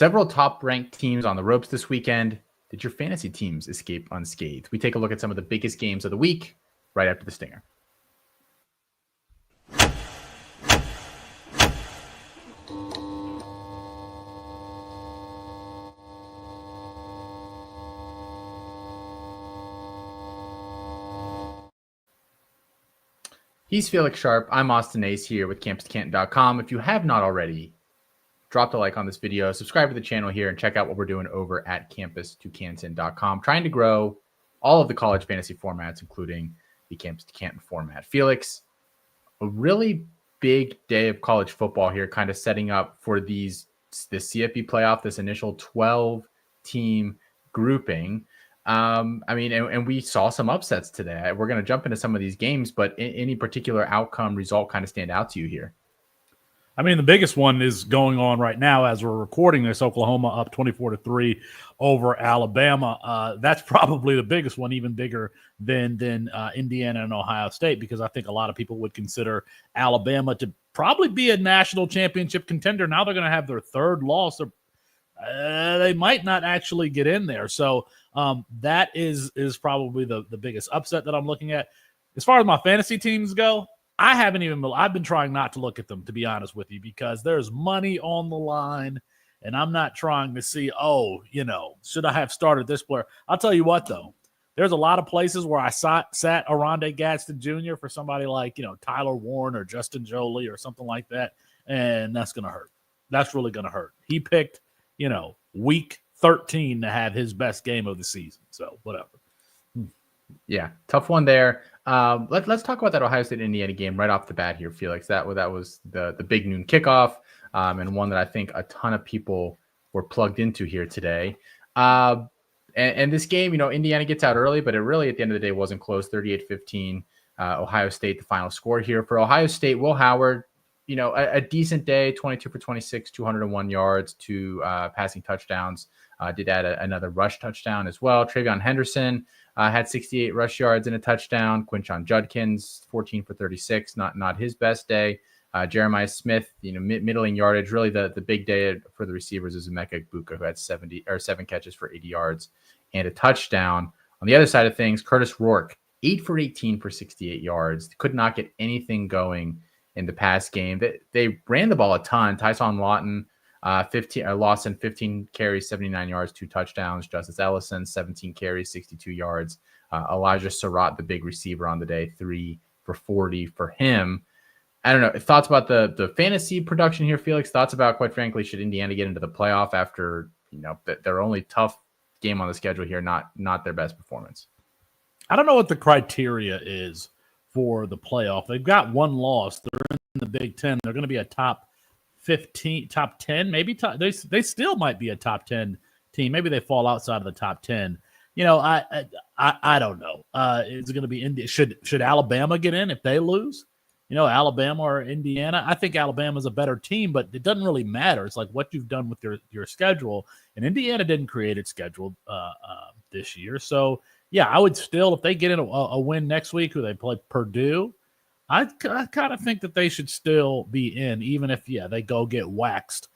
Several top-ranked teams on the ropes this weekend. Did your fantasy teams escape unscathed? We take a look at some of the biggest games of the week right after the stinger. He's Felix Sharpe. I'm Austin Nace here with CampusCanton.com. If you have not already, drop a like on this video, subscribe to the channel here, and check out what we're doing over at CampusToCanton.com. Trying to grow all of the college fantasy formats, including the Campus to Canton format. Felix, a really big day of college football here, kind of setting up for the CFP playoff, this initial 12-team grouping. And we saw some upsets today. We're going to jump into some of these games, but any particular outcome, result kind of stand out to you here? I mean, the biggest one is going on right now as we're recording this. Oklahoma up 24-3 over Alabama. That's probably the biggest one, even bigger than Indiana and Ohio State, because I think a lot of people would consider Alabama to probably be a national championship contender. Now they're going to have their third loss. They might not actually get in there. So that is probably the biggest upset that I'm looking at. As far as my fantasy teams go, I've been trying not to look at them, to be honest with you, because there's money on the line, and I'm not trying to see, should I have started this player? I'll tell you what, though. There's a lot of places where I sat Arondé Gadsden Jr. for somebody like, Tyler Warren or Justin Jolie or something like that, and that's going to hurt. That's really going to hurt. He picked, week 13 to have his best game of the season, so whatever. Yeah, tough one there. Let's talk about that Ohio State-Indiana game right off the bat here, Felix. That was the big noon kickoff, and one that I think a ton of people were plugged into here today. And this game, Indiana gets out early, but it really, at the end of the day, wasn't close, 38-15. Ohio State, the final score here. For Ohio State, Will Howard, a decent day, 22 for 26, 201 yards, 2 passing touchdowns. Did add another rush touchdown as well. Travion Henderson had 68 rush yards and a touchdown. Quinshon Judkins, 14 for 36, not his best day. Jeremiah Smith, middling yardage. Really, the big day for the receivers is Emeka Egbuka, who had 7 catches for 80 yards and a touchdown. On the other side of things, Curtis Rourke, 8 for 18 for 68 yards. Could not get anything going in the pass game. They ran the ball a ton. Tyson Lawson, 15 carries, 79 yards, 2 touchdowns. Justice Ellison, 17 carries, 62 yards. Elijah Surratt, the big receiver on the day, 3 for 40 for him. I don't know. Thoughts about the fantasy production here, Felix? Thoughts about, quite frankly, should Indiana get into the playoff after, their only tough game on the schedule here, not their best performance? I don't know what the criteria is for the playoff. They've got one loss. They're in the Big Ten. They're going to be a top 15, top 10, maybe they still might be a top 10 team. Maybe they fall outside of the top 10. I don't know. It's going to be India. Should Alabama get in if they lose? Alabama or Indiana? I think Alabama's a better team, but it doesn't really matter. It's like what you've done with your schedule. And Indiana didn't create its schedule this year. So, yeah, I would still, if they get in a win next week, who they play Purdue, I kind of think that they should still be in, even if, they go get waxed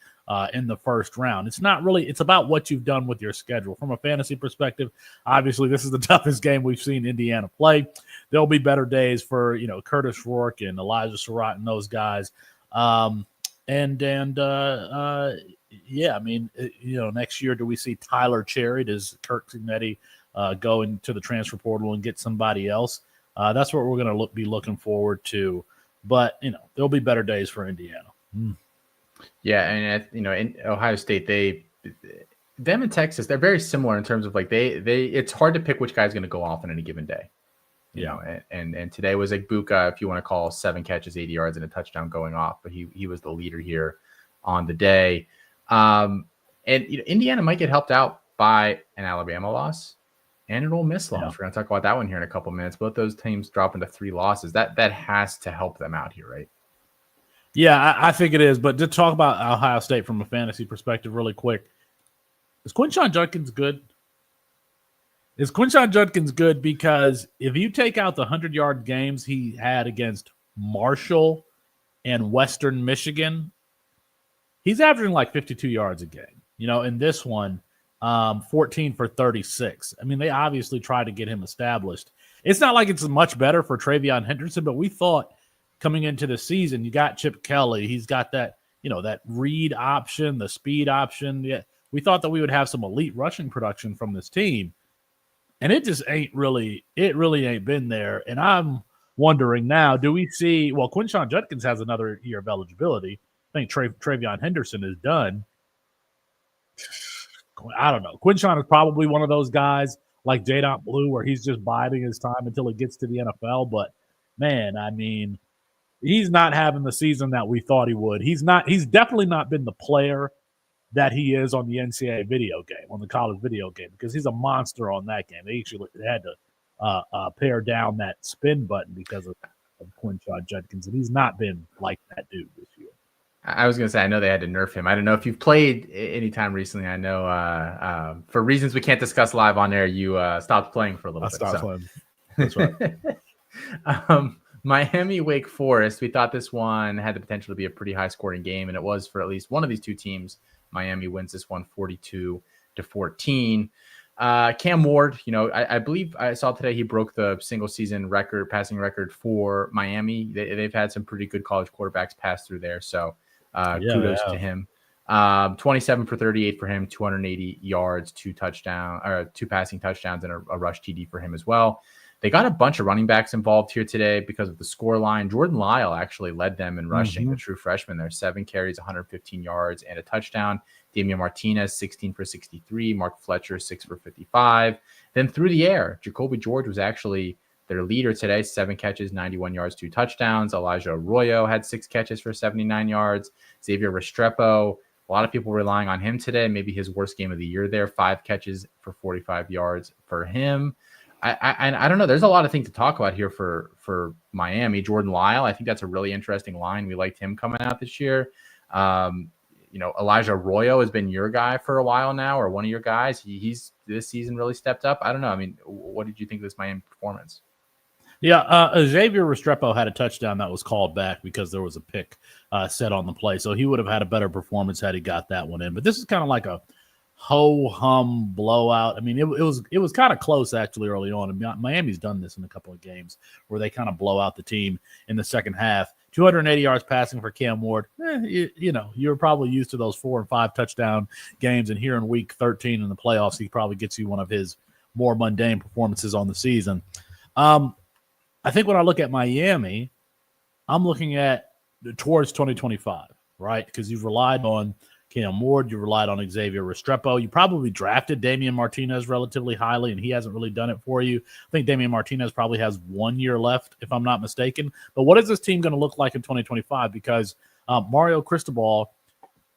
in the first round. It's about what you've done with your schedule. From a fantasy perspective, obviously this is the toughest game we've seen Indiana play. There'll be better days for, Curtis Rourke and Elijah Surratt and those guys. Next year, do we see Tyler Cherry? Does Kirk Cignetti go into the transfer portal and get somebody else? That's what we're going to be looking forward to. But, there'll be better days for Indiana. Yeah, and, in Ohio State, them and Texas, they're very similar in terms of, it's hard to pick which guy's going to go off on any given day. And today was Egbuka, if you want to call, 7 catches, 80 yards, and a touchdown going off. But he was the leader here on the day. Indiana might get helped out by an Alabama loss and an Ole Miss loss. Yeah. We're going to talk about that one here in a couple minutes. Both those teams drop into 3 losses. That has to help them out here, right? Yeah, I think it is. But to talk about Ohio State from a fantasy perspective really quick, is Quinshon Judkins good? Is Quinshon Judkins good? Because if you take out the 100-yard games he had against Marshall and Western Michigan, he's averaging like 52 yards a game. In this one, 14 for 36. I mean, they obviously tried to get him established. It's not like it's much better for Travion Henderson, but we thought coming into the season, you got Chip Kelly. He's got that, that read option, the speed option. Yeah, we thought that we would have some elite rushing production from this team. And it just really ain't been there. And I'm wondering now, do we see, well, Quinshon Judkins has another year of eligibility. I think Travion Henderson is done. I don't know. Quinshon is probably one of those guys like Jadon Blue where he's just biding his time until he gets to the NFL. But, man, I mean, he's not having the season that we thought he would. He's definitely not been the player that he is on the NCAA video game, on the college video game, because he's a monster on that game. They actually had to pare down that spin button because of Quinshon Judkins, and he's not been like that dude this year. I was going to say, I know they had to nerf him. I don't know if you've played any time recently. I know for reasons we can't discuss live on air, you stopped playing for a little bit. I stopped playing. That's right. Miami, Wake Forest. We thought this one had the potential to be a pretty high scoring game, and it was for at least one of these two teams. Miami wins this one 42-14. Cam Ward, I believe I saw today he broke the single season passing record for Miami. They've had some pretty good college quarterbacks pass through there. So kudos to him. 27 for 38 for him, 280 yards, two passing touchdowns, and a rush TD for him as well. They got a bunch of running backs involved here today because of the score line. Jordan Lyle actually led them in rushing, the true freshman there. 7 carries, 115 yards, and a touchdown. Damian Martinez, 16 for 63. Mark Fletcher, 6 for 55. Then through the air, Jacoby George was actually their leader today. 7 catches, 91 yards, 2 touchdowns. Elijah Arroyo had 6 catches for 79 yards. Xavier Restrepo, a lot of people relying on him today. Maybe his worst game of the year there. 5 catches for 45 yards for him. I don't know. There's a lot of things to talk about here for Miami. Jordan Lyle, I think that's a really interesting line. We liked him coming out this year. Elijah Arroyo has been your guy for a while now, or one of your guys. He's this season really stepped up. I don't know. I mean, what did you think of this Miami performance? Yeah, Xavier Restrepo had a touchdown that was called back because there was a pick set on the play. So he would have had a better performance had he got that one in. But this is kind of like a ho-hum blowout. I mean, it was kind of close actually early on. And Miami's done this in a couple of games where they kind of blow out the team in the second half. 280 yards passing for Cam Ward. You're probably used to those 4 and 5 touchdown games. And here in week 13 in the playoffs, he probably gets you one of his more mundane performances on the season. I think when I look at Miami, I'm looking at towards 2025, right? Because you've relied on Cam Ward, you relied on Xavier Restrepo. You probably drafted Damian Martinez relatively highly, and he hasn't really done it for you. I think Damian Martinez probably has 1 year left, if I'm not mistaken. But what is this team going to look like in 2025? Because Mario Cristobal,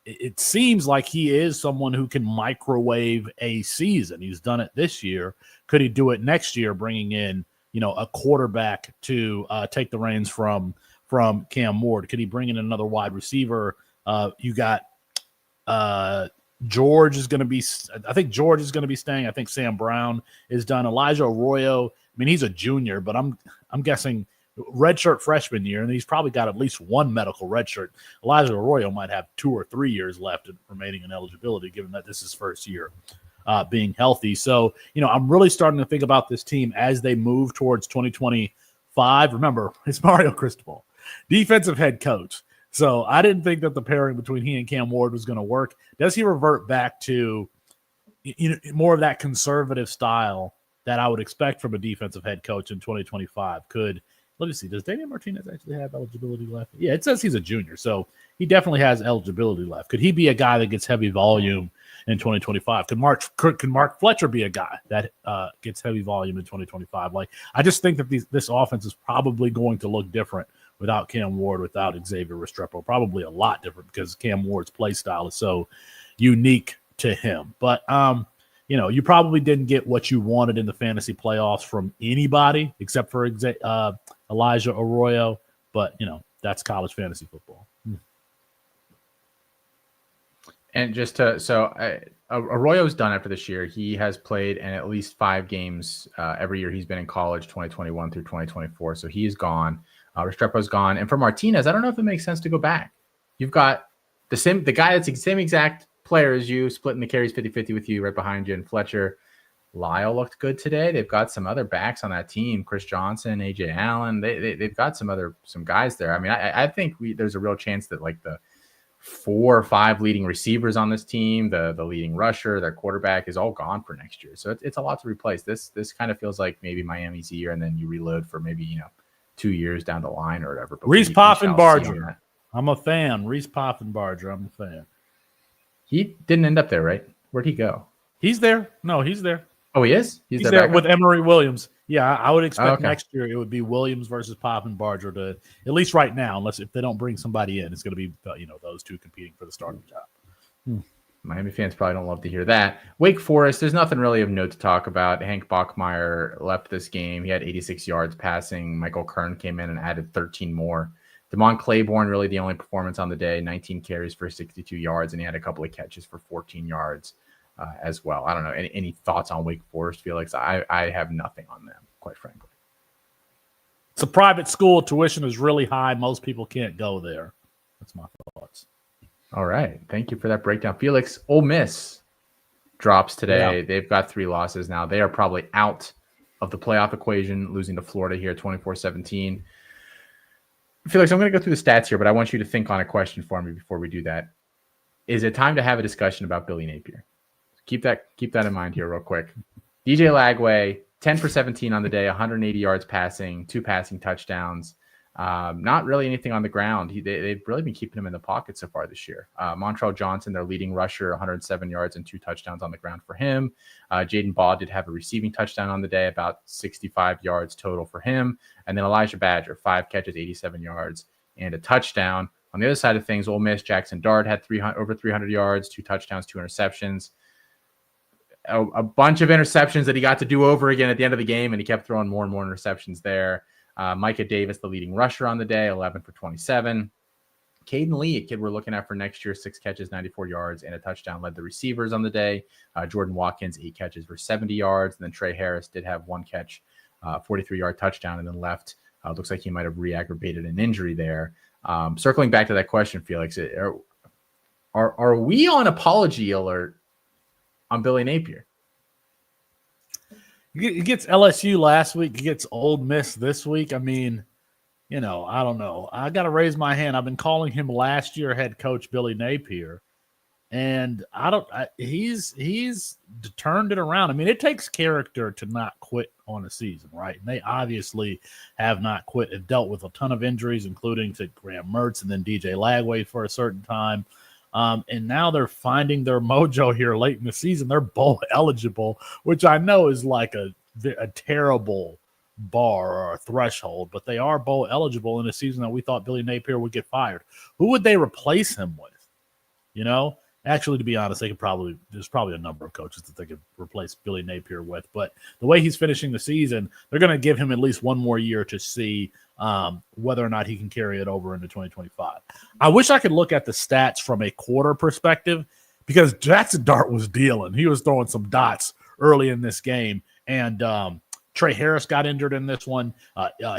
it seems like he is someone who can microwave a season. He's done it this year. Could he do it next year, bringing in a quarterback to take the reins from Cam Ward? Could he bring in another wide receiver? You got George is going to be – I think George is going to be staying. I think Sam Brown is done. Elijah Arroyo, I mean, he's a junior, but I'm guessing redshirt freshman year, and he's probably got at least one medical redshirt. Elijah Arroyo might have 2 or 3 years left remaining in eligibility, given that this is first year being healthy. So, I'm really starting to think about this team as they move towards 2025. Remember, it's Mario Cristobal, defensive head coach. So I didn't think that the pairing between he and Cam Ward was going to work. Does he revert back to more of that conservative style that I would expect from a defensive head coach in 2025? Let me see, does Damian Martinez actually have eligibility left? Yeah, it says he's a junior, so he definitely has eligibility left. Could he be a guy that gets heavy volume in 2025? Could Mark Fletcher be a guy that gets heavy volume in 2025? I just think that this offense is probably going to look different without Cam Ward, without Xavier Restrepo, probably a lot different because Cam Ward's play style is so unique to him. But, you probably didn't get what you wanted in the fantasy playoffs from anybody except for Elijah Arroyo. But, that's college fantasy football. And Arroyo's done it for this year. He has played in at least 5 games every year he's been in college, 2021 through 2024. So he is gone. Restrepo's gone. And for Martinez, I don't know if it makes sense to go back. You've got the guy that's the same exact player as you, splitting the carries 50-50 with you right behind you. And Fletcher, Lyle looked good today. They've got some other backs on that team, Chris Johnson, AJ Allen. They've got some guys there. I mean, I think there's a real chance that like the 4 or 5 leading receivers on this team, the leading rusher, their quarterback is all gone for next year. So it's a lot to replace. This kind of feels like maybe Miami's year, and then you reload for maybe 2 years down the line or whatever. But Reese Poffenbarger, I'm a fan. Reese Poffenbarger, I'm a fan. He didn't end up there, right? Where'd he go? He's there. No, he's there. Oh, he is? He's there with Emory Williams. Yeah, I would expect next year it would be Williams versus Poffenbarger to, at least right now, unless if they don't bring somebody in, it's going to be those two competing for the starting job. Miami fans probably don't love to hear that. Wake Forest, there's nothing really of note to talk about. Hank Bachmeier left this game. He had 86 yards passing. Michael Kern came in and added 13 more. Damon Claiborne, really the only performance on the day, 19 carries for 62 yards, and he had a couple of catches for 14 yards. As well. I don't know. Any thoughts on Wake Forest, Felix? I have nothing on them, quite frankly. It's a private school. Tuition is really high. Most people can't go there. That's my thoughts. All right. Thank you for that breakdown. Felix, Ole Miss drops today. Yeah. They've got 3 losses now. They are probably out of the playoff equation, losing to Florida here 24-17. Felix, I'm going to go through the stats here, but I want you to think on a question for me before we do that. Is it time to have a discussion about Billy Napier? Keep that in mind here real quick. DJ Lagway, 10 for 17 on the day, 180 yards passing, 2 passing touchdowns. Not really anything on the ground. They've really been keeping him in the pocket so far this year. Montrell Johnson, their leading rusher, 107 yards and 2 touchdowns on the ground for him. Jaden Baugh did have a receiving touchdown on the day, about 65 yards total for him. And then Elijah Badger, 5 catches, 87 yards, and a touchdown. On the other side of things, Ole Miss, Jackson Dart had over 300 yards, 2 touchdowns, 2 interceptions. A bunch of interceptions that he got to do over again at the end of the game, and he kept throwing more and more interceptions there. Micah Davis, the leading rusher on the day, 11 for 27. Caden Lee, a kid we're looking at for next year, 6 catches, 94 yards, and a touchdown, led the receivers on the day. Jordan Watkins, 8 catches for 70 yards. And then Trey Harris did have 1 catch, 43-yard touchdown, and then left. Looks like he might have re-aggravated an injury there. Circling back to that question, Felix, are we on apology alert on Billy Napier? He gets LSU last week. He gets Ole Miss this week. I mean, I don't know. I got to raise my hand. I've been calling him last year head coach Billy Napier, and he's turned it around. I mean, it takes character to not quit on a season, right? And they obviously have not quit. Have dealt with a ton of injuries, including to Graham Mertz and then DJ Lagway for a certain time. And now they're finding their mojo here late in the season. They're bowl eligible, which I know is like a terrible bar or a threshold, but they are bowl eligible in a season that we thought Billy Napier would get fired. Who would they replace him with? Actually, to be honest, there's probably a number of coaches that they could replace Billy Napier with. But the way he's finishing the season, they're going to give him at least one more year to see whether or not he can carry it over into 2025. I wish I could look at the stats from a quarter perspective, because Jackson Dart was dealing. He was throwing some dots early in this game, and Trey Harris got injured in this one.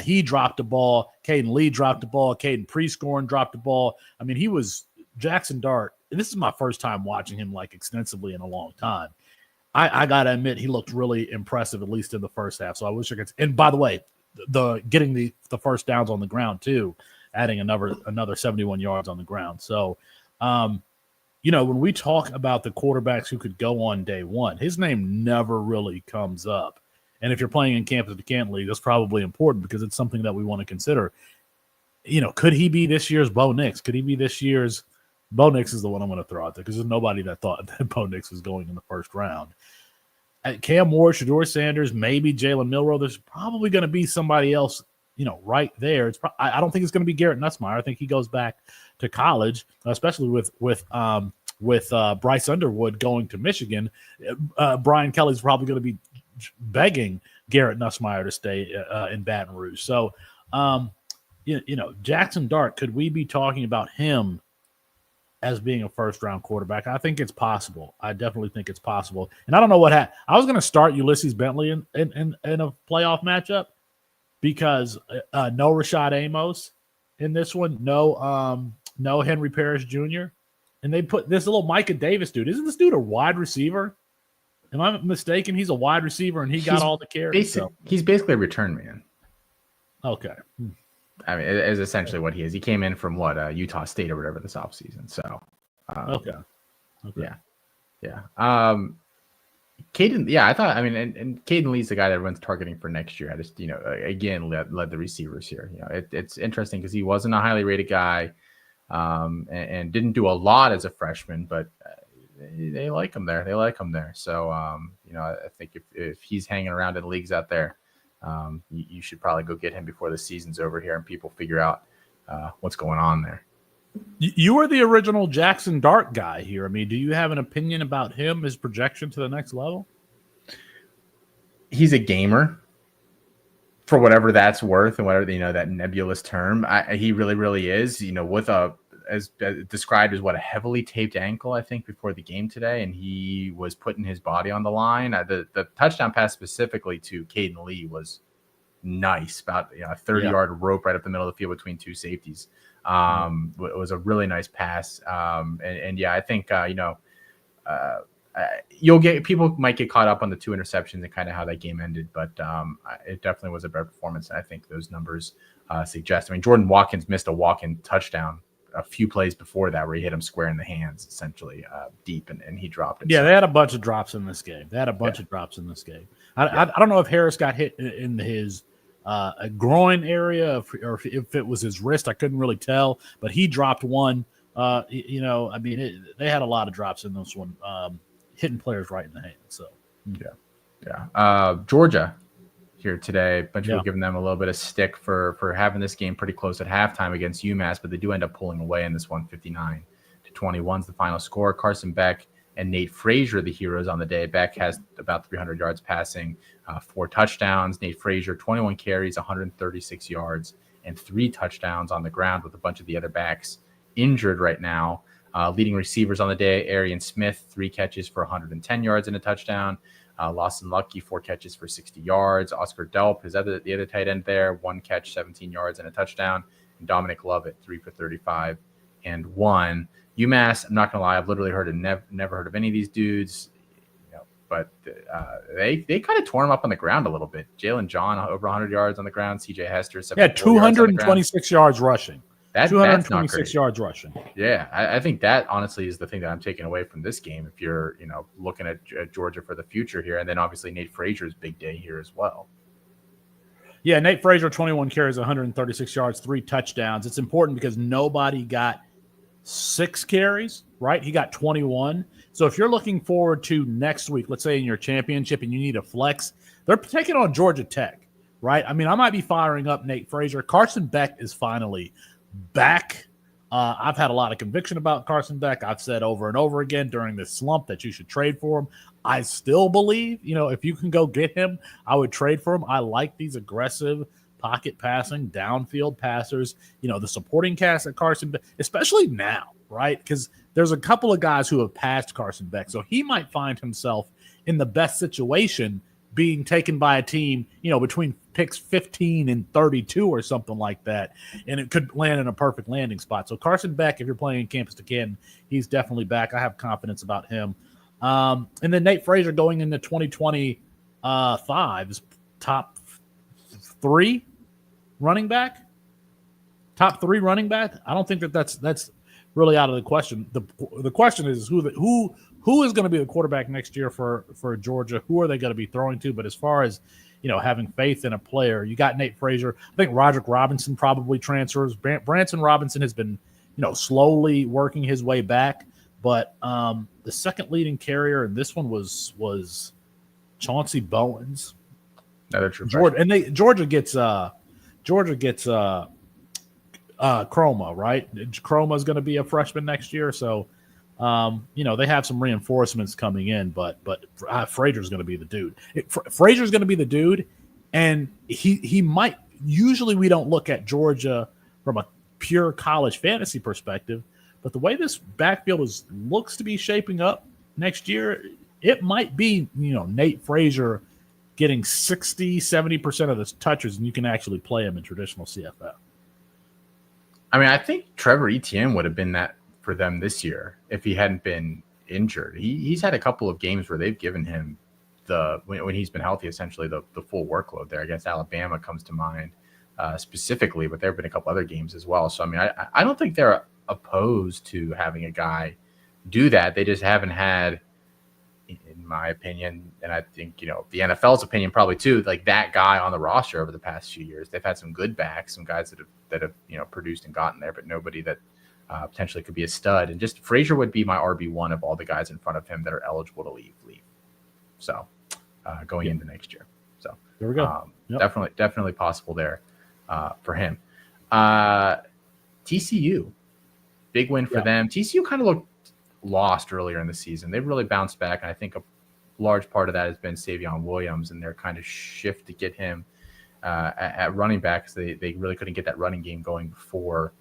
He dropped the ball. Caden Lee dropped the ball. Caden Prescorn dropped the ball. I mean, he was Jackson Dart. And this is my first time watching him like extensively in a long time. I got to admit, he looked really impressive, at least in the first half. So I wish I could. And by the way, getting the first downs on the ground too, adding another 71 yards on the ground. So, when we talk about the quarterbacks who could go on day one, his name never really comes up. And if you're playing in Campus to Canton League, that's probably important because it's something that we want to consider. Could he be this year's Bo Nix? Could he be this year's Bo Nix is the one I'm going to throw out there because there's nobody that thought that Bo Nix was going in the first round. At Cam Ward, Shedeur Sanders, maybe Jalen Milroe. There's probably going to be somebody else, right there. I don't think it's going to be Garrett Nussmeier. I think he goes back to college, especially with Bryce Underwood going to Michigan. Brian Kelly's probably going to be begging Garrett Nussmeier to stay in Baton Rouge. So, Jackson Dart, could we be talking about him as being a first-round quarterback? I think it's possible. I definitely think it's possible. And I don't know what happened. I was going to start Ulysses Bentley in a playoff matchup because no Rashad Amos in this one, no Henry Parrish Jr. and they put this little Micah Davis dude. Isn't this dude a wide receiver? Am I mistaken? He's a wide receiver, and he got all the carries. He's basically a return man. Okay. I mean, it is essentially what he is. He came in from Utah State or whatever this offseason. So, okay. Yeah. Caden, I thought, I mean, and Caden Lee's the guy that everyone's targeting for next year. I just, again, led the receivers here. It's interesting because he wasn't a highly rated guy, and didn't do a lot as a freshman, but they like him there. They like him there. So, I think if he's hanging around in leagues out there, you should probably go get him before the season's over here and people figure out what's going on there. You were the original Jackson Dart guy here. I mean, do you have an opinion about him, his projection to the next level? He's a gamer, for whatever that's worth, and whatever that nebulous term. He really, really is. With as described as a heavily taped ankle, I think, before the game today, and he was putting his body on the line. The touchdown pass specifically to Caden Lee was nice, about a 30-yard rope right up the middle of the field between two safeties. It was a really nice pass. I think people might get caught up on the 2 interceptions and kind of how that game ended, but it definitely was a better performance. And I think those numbers suggest. I mean, Jordan Watkins missed a walk-in touchdown a few plays before that where he hit him square in the hands, essentially deep, and he dropped it. Yeah, they had a bunch of drops in this game. I don't know if Harris got hit in his a groin area or if it was his wrist. I couldn't really tell, but he dropped one. They had a lot of drops in this one, hitting players right in the hand. So Georgia here today, but you're giving them a little bit of stick for having this game pretty close at halftime against UMass, but they do end up pulling away in this one. 59-21 is the final score. Carson Beck and Nate Frazier, the heroes on the day. Beck has about 300 yards passing, 4 touchdowns. Nate Frazier, 21 carries, 136 yards, and 3 touchdowns on the ground, with a bunch of the other backs injured right now. Leading receivers on the day, Arian Smith, 3 catches for 110 yards and a touchdown. Lawson Lucky, 4 catches for 60 yards. Oscar Delp, the other tight end there, 1 catch, 17 yards and a touchdown. And Dominic Lovett, 3 for 35 and 1. UMass, I'm not gonna lie, I've literally never heard of any of these dudes, but they kind of tore him up on the ground a little bit. Jalen John over 100 yards on the ground. CJ Hester, 226 yards rushing. That's 226 yards rushing. Yeah, I think that honestly is the thing that I'm taking away from this game. If you're looking at Georgia for the future here, and then obviously Nate Frazier's big day here as well. Yeah, Nate Frazier, 21 carries, 136 yards, 3 touchdowns. It's important because nobody got 6 carries, right? He got 21. So if you're looking forward to next week, let's say in your championship and you need a flex, they're taking on Georgia Tech, right? I mean, I might be firing up Nate Frazier. Carson Beck is finally back. I've had a lot of conviction about Carson Beck. I've said over and over again during this slump that you should trade for him. I still believe, if you can go get him, I would trade for him. I like these aggressive pocket passing, downfield passers, the supporting cast at Carson Beck, especially now, right? Because there's a couple of guys who have passed Carson Beck. So he might find himself in the best situation being taken by a team, between picks 15 and 32 or something like that. And it could land in a perfect landing spot. So Carson Beck, if you're playing campus to Canton, he's definitely back. I have confidence about him. And then Nate Frazier going into 2025 is top 3 running back. Top 3 running back. I don't think that's really out of the question. The question is who is going to be the quarterback next year for Georgia? Who are they going to be throwing to? But as far as having faith in a player, you got Nate Frazier. I think Roderick Robinson probably transfers. Branson Robinson has been slowly working his way back, but the second leading carrier in this one was Chauncey Bowens. Another true. Georgia gets Chroma, right? Chroma is going to be a freshman next year, so they have some reinforcements coming in, but Frazier's going to be the dude. Frazier's going to be the dude, and he might. Usually, we don't look at Georgia from a pure college fantasy perspective, but the way this backfield looks to be shaping up next year, it might be Nate Frazier getting 60-70% of the touches, and you can actually play him in traditional CFL. I mean, I think Trevor Etienne would have been that for them this year if he hadn't been injured. He's had a couple of games where they've given him when he's been healthy, essentially the full workload there. Against Alabama comes to mind specifically, but there have been a couple other games as well. So, I mean, I don't think they're opposed to having a guy do that. They just haven't had, in my opinion, and I think, the NFL's opinion probably too, like that guy on the roster over the past few years. They've had some good backs, some guys that have produced and gotten there, but nobody that potentially could be a stud. And just Frazier would be my RB1 of all the guys in front of him that are eligible to leave. So going into next year. So there we go. Definitely possible there for him. TCU, big win for them. TCU kind of looked lost earlier in the season. They've really bounced back, and I think a large part of that has been Savion Williams and their kind of shift to get him at running back, because they really couldn't get that running game going before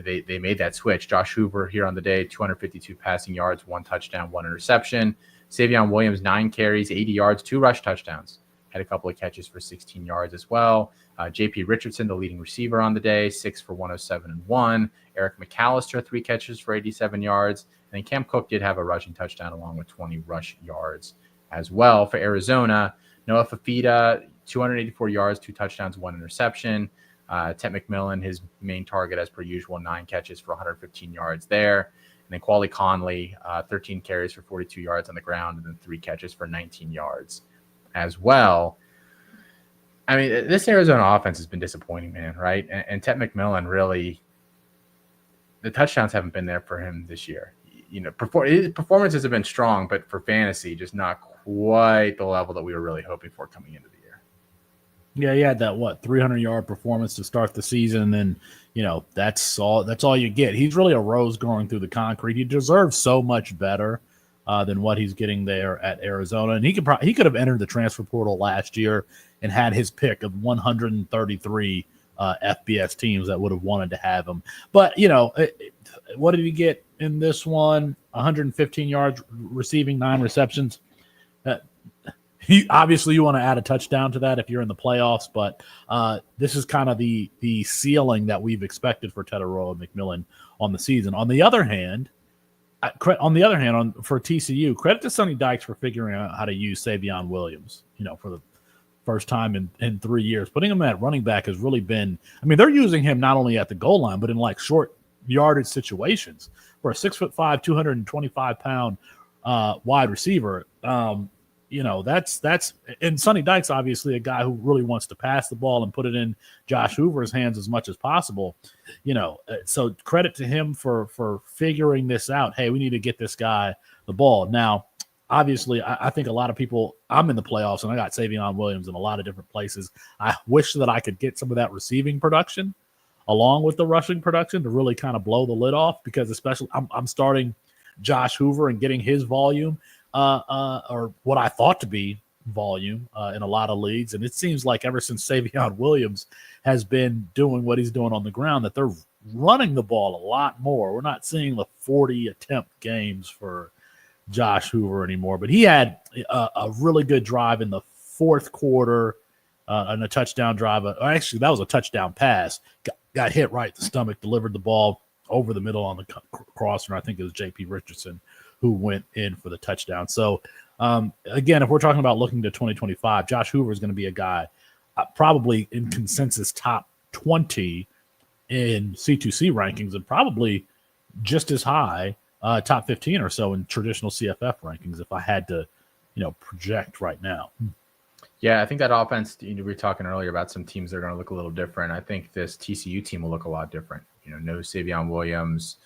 they made that switch. Josh Hoover here on the day, 252 passing yards, 1 touchdown, 1 interception. Savion Williams, 9 carries, 80 yards, 2 rush touchdowns. Had a couple of catches for 16 yards as well. JP Richardson, the leading receiver on the day, 6 for 107 and 1. Eric McAllister, 3 catches for 87 yards. And then Cam Cook did have a rushing touchdown along with 20 rush yards as well. For Arizona, Noah Fafita, 284 yards, 2 touchdowns, 1 interception. Ted McMillan, his main target as per usual, 9 catches for 115 yards there. And then Quali Conley, 13 carries for 42 yards on the ground, and then 3 catches for 19 yards as well. I mean, this Arizona offense has been disappointing, man, right? And Ted McMillan, really, the touchdowns haven't been there for him this year. His performances have been strong, but for fantasy, just not quite the level that we were really hoping for coming into the year. Yeah, he had that 300-yard performance to start the season, and that's all you get. He's really a rose growing through the concrete. He deserves so much better than what he's getting there at Arizona, and he could have entered the transfer portal last year and had his pick of 133 FBS teams that would have wanted to have him. But what did he get in this one? 115 yards receiving, 9 receptions. Obviously, you want to add a touchdown to that if you're in the playoffs, but this is kind of the ceiling that we've expected for Teteroa McMillan on the season. On the other hand, for TCU, credit to Sonny Dykes for figuring out how to use Savion Williams, for the first time in 3 years. Putting him at running back has really been – I mean, they're using him not only at the goal line, but in like short yardage situations. For a 6'5", 225-pound wide receiver, that's and Sonny Dykes, obviously a guy who really wants to pass the ball and put it in Josh Hoover's hands as much as possible. So credit to him for figuring this out. Hey, we need to get this guy the ball. Now, obviously, I think a lot of people, I'm in the playoffs and I got Savion Williams in a lot of different places. I wish that I could get some of that receiving production along with the rushing production to really kind of blow the lid off, because especially I'm starting Josh Hoover and getting his volume. Or what I thought to be volume in a lot of leagues. And it seems like ever since Savion Williams has been doing what he's doing on the ground, that they're running the ball a lot more. We're not seeing the 40 attempt games for Josh Hoover anymore, but he had a really good drive in the fourth quarter and a touchdown drive. Actually, that was a touchdown pass. Got hit right in the stomach, delivered the ball over the middle on the crosser. I think it was JP Richardson who went in for the touchdown. So, again, if we're talking about looking to 2025, Josh Hoover is going to be a guy probably in consensus top 20 in C2C rankings, and probably just as high, top 15 or so in traditional CFF rankings, if I had to, project right now. Yeah, I think that offense, we were talking earlier about some teams that are going to look a little different. I think this TCU team will look a lot different. No Savion Williams.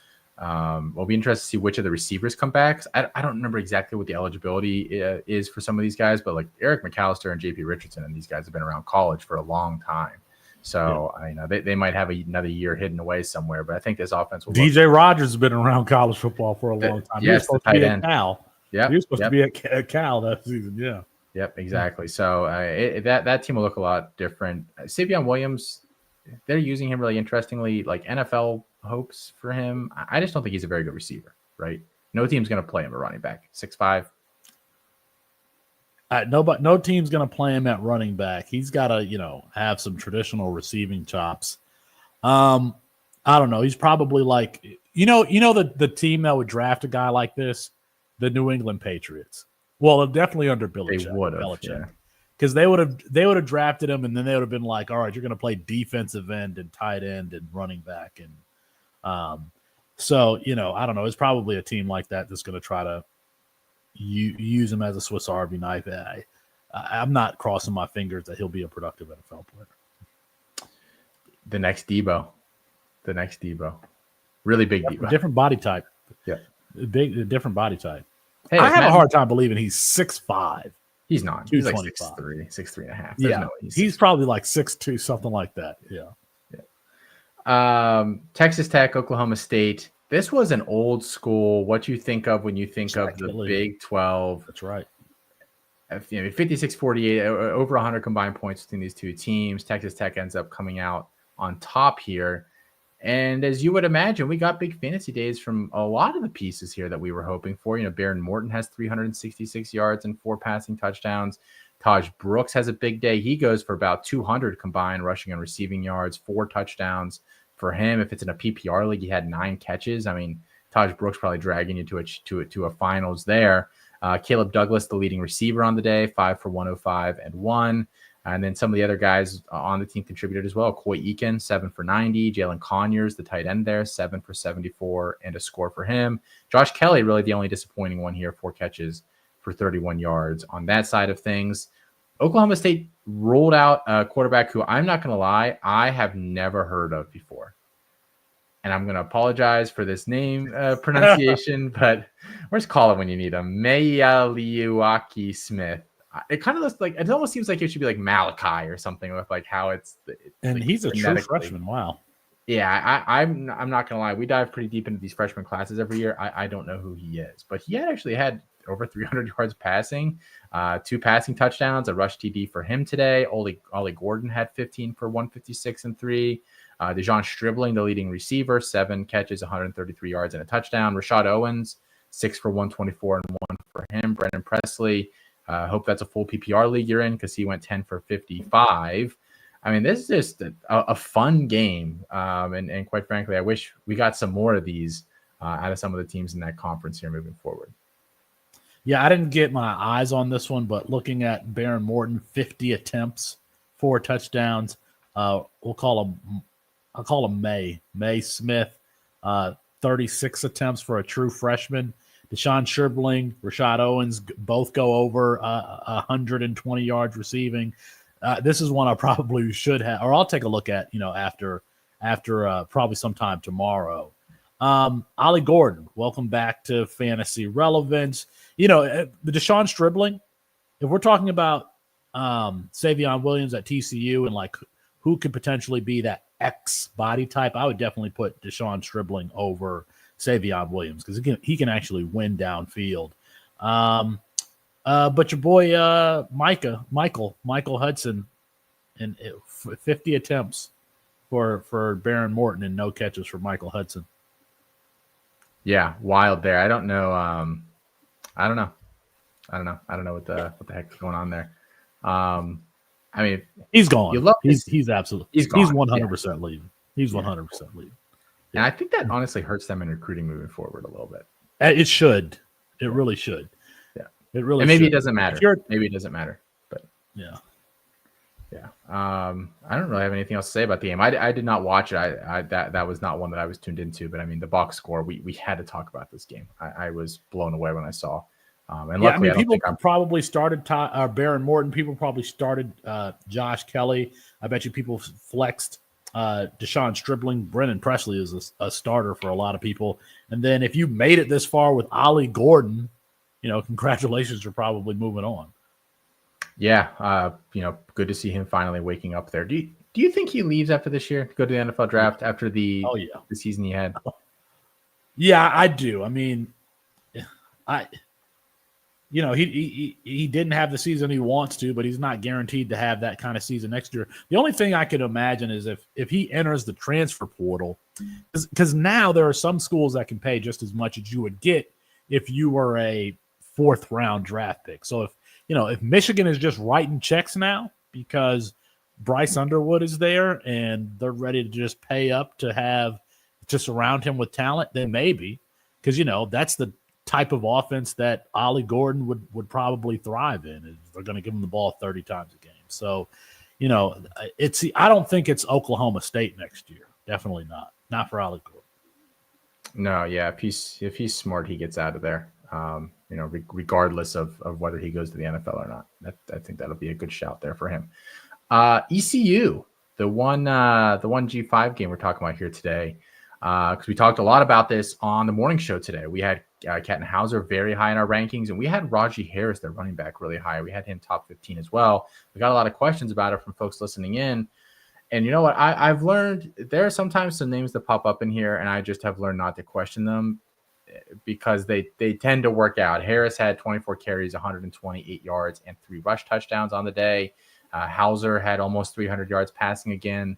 We'll be interested to see which of the receivers come back. I don't remember exactly what the eligibility is for some of these guys, but like Eric McAllister and JP Richardson and these guys have been around college for a long time. So, they might have another year hidden away somewhere, but I think this offense will DJ Rogers has been around college football for a long time. Yes, the tight end. Yeah, he was supposed to be at Cal that season. Yeah. Yep, exactly. So that team will look a lot different. Savion Williams, they're using him really interestingly, like NFL hopes for him. I just don't think he's a very good receiver, right? No team's going to play him at running back. 6'5". No team's going to play him at running back. He's got to, have some traditional receiving chops. I don't know. He's probably like, the team that would draft a guy like this, the New England Patriots. Well, definitely under Belichick. They would have, yeah. Because they would have drafted him, and then they would have been like, all right, you're going to play defensive end and tight end and running back, and so I don't know. It's probably a team like that that's going to try to use him as a Swiss Army knife. I'm not crossing my fingers that he'll be a productive NFL player. The next Debo. Really big Debo. Different body type. Yeah. Different body type. Hey, I have a hard time believing he's 6'5". He's not. He's like 6'3", and a half. There's yeah. No he's probably like 6'2", something like that. Yeah. Texas Tech, Oklahoma State. This was an old school. What you think of when you think of the Big 12. That's right. 56-48, over 100 combined points between these two teams. Texas Tech ends up coming out on top here. And as you would imagine, we got big fantasy days from a lot of the pieces here that we were hoping for. Baron Morton has 366 yards and 4 passing touchdowns. Taj Brooks has a big day. He goes for about 200 combined rushing and receiving yards, 4 touchdowns for him. If it's in a PPR league, he had 9 catches. I mean, Taj Brooks probably dragging you to a finals there. Caleb Douglas, the leading receiver on the day, 5 for 105 and 1. And then some of the other guys on the team contributed as well. Coy Eakin, 7 for 90. Jalen Conyers, the tight end there, 7 for 74 and a score for him. Josh Kelly, really the only disappointing one here, 4 catches for 31 yards on that side of things. Oklahoma State rolled out a quarterback who I'm not going to lie, I have never heard of before. And I'm going to apologize for this name pronunciation, but where's call it when you need him? Mayaliuaki Smith. It kind of looks like, it almost seems like it should be like Malachi or something with like how it's and like he's a true freshman. Wow. Yeah, I'm not gonna lie. We dive pretty deep into these freshman classes every year. I don't know who he is, but he actually had over 300 yards passing, 2 passing touchdowns, a rush TD for him today. Ollie Gordon had 15 for 156 and 3. Dejon Stribling, the leading receiver, 7 catches, 133 yards and a touchdown. Rashad Owens, 6 for 124 and 1 for him. Brendan Presley. Hope that's a full PPR league you're in because he went 10 for 55. I mean, this is just a fun game. And quite frankly, I wish we got some more of these out of some of the teams in that conference here moving forward. Yeah, I didn't get my eyes on this one, but looking at Baron Morton, 50 attempts, 4 touchdowns. I'll call him May Smith, 36 attempts for a true freshman. Deshaun Stribling, Rashad Owens both go over 120 yards receiving. This is one I probably should have, or I'll take a look at, after probably sometime tomorrow. Ollie Gordon, welcome back to fantasy relevance. The Deshaun Stribling, if we're talking about Savion Williams at TCU and like who could potentially be that X body type, I would definitely put Deshaun Stribling over Savion Williams because he can actually win downfield. But your boy Michael Hudson, and 50 attempts for Baron Morton and no catches for Michael Hudson. Yeah, wild there. I don't know. I don't know what the heck is going on there. I mean, he's gone. He's absolutely. He's 100% leaving. He's 100% leaving. And I think that honestly hurts them in recruiting moving forward a little bit. It should. It really should. Yeah. It really. And maybe should. It doesn't matter. Maybe it doesn't matter. But yeah. I don't really have anything else to say about the game. I did not watch it. That was not one that I was tuned into. But I mean, the box score. We had to talk about this game. I was blown away when I saw. And luckily, people probably started Baron Morton. People probably started Josh Kelly. I bet you people flexed Deshaun Stribling. Brendan Presley is a starter for a lot of people. And then if you made it this far with Ollie Gordon, congratulations, you're probably moving on. Yeah, good to see him finally waking up there. Do you think he leaves after this year to go to the NFL draft after the season he had? Yeah, I do. I mean, he didn't have the season he wants to, but he's not guaranteed to have that kind of season next year. The only thing I could imagine is if he enters the transfer portal, because now there are some schools that can pay just as much as you would get if you were a 4th round draft pick. So if Michigan is just writing checks now because Bryce Underwood is there and they're ready to just pay up to have to surround him with talent, then maybe, because that's the type of offense that Ollie Gordon would probably thrive in. Is they're going to give him the ball 30 times a game. So, I don't think it's Oklahoma State next year. Definitely not for Ollie Gordon. No, yeah. If he's smart, he gets out of there. Regardless of whether he goes to the NFL or not. I think that'll be a good shout there for him. ECU, the one G5 game we're talking about here today, because we talked a lot about this on the morning show today. We had Canton Hauser very high in our rankings, and we had Raji Harris, their running back, really high. We had him top 15 as well. We got a lot of questions about it from folks listening in. And you know what? I've learned there are sometimes some names that pop up in here, and I just have learned not to question them because they tend to work out. Harris had 24 carries, 128 yards, and 3 rush touchdowns on the day. Hauser had almost 300 yards passing again,